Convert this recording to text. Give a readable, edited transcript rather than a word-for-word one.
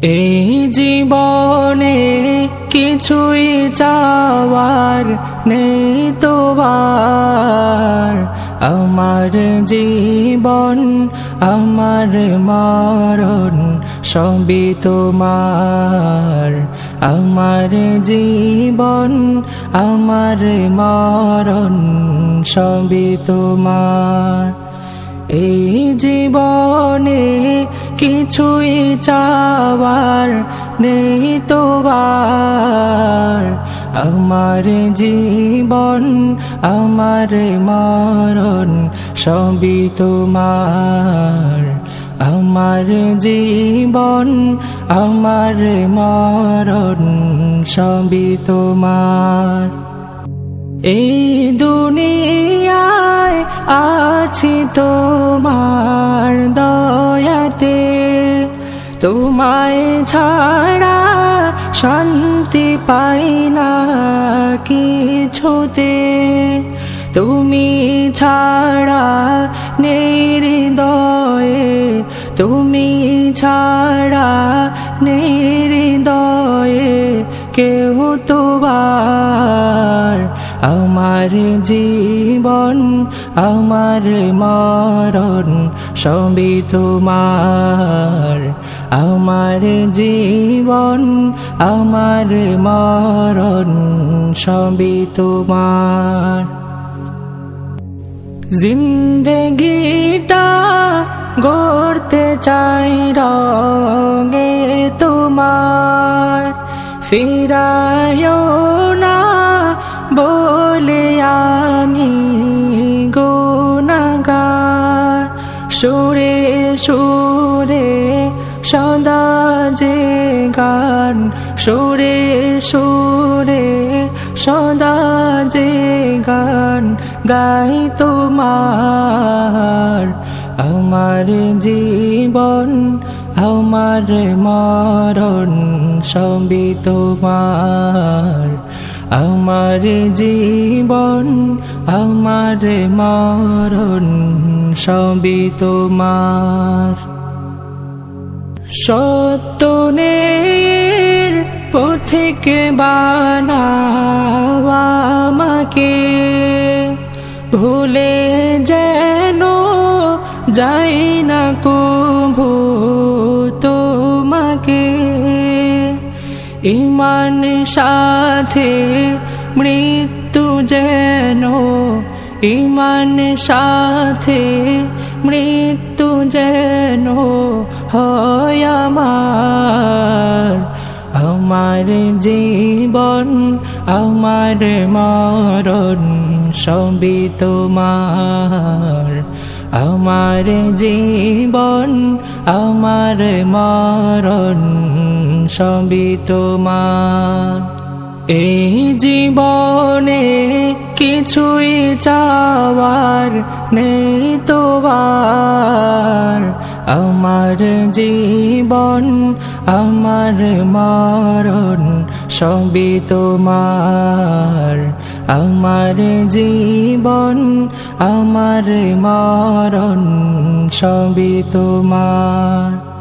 এই জীবনে কিছুই চাওয়ার নেই তোবার, আমার জীবন আমার মরণ সবই তোমার। আমার জীবন আমার মরণ সবই তোমার। এই জীবনে কিছুই চাওয়ার নেই তোবার, আমার জীবন আমার মরণ সবই তোমার। আমার জীবন আমার মরণ সবই তোমার। এই দুনিয়ায় আছি তোমার দয়াতে, তোমায় ছাড়া শান্তি পাই না কিছুতে। তুমি ছাড়া নেই হৃদয়ে, তুমি ছাড়া নেই হৃদয়ে কেউ তোমার। আমার জীবন আমার মরণ সবই তোমার। আমার জীবন আমার মরণ সবই তোমার। জিন্দেগিটা গড়তে চাই রঙে তোমার, ফিরায়ো না বলে আমি গুনাহগার। সুরে সুরে সদা যে গান, সুরে সুরে সদা যে গান গাই তোমার। আমার জীবন আমার মরণ সবই তোমার। আমার জীবন আমার মরণ সবই তোমার। সত্যের পথিকে বানাও আমাকে, ভুলে যেন যাই না কভু তোমাকে। ঈমান সাথে মৃত্যু যেন, ঈমান সাথে মৃত্যু যেন হয় আমার। আমার জীবন আমার মরণ সবই তোমার। আমার জীবন আমার মরণ সবই তোমার। এই জীবনে কিছুই চাওয়ার নেই তোবার, আমার জীবন আমার মরণ সবই তোমার। আমার জীবন আমার মরণ সবই তোমার।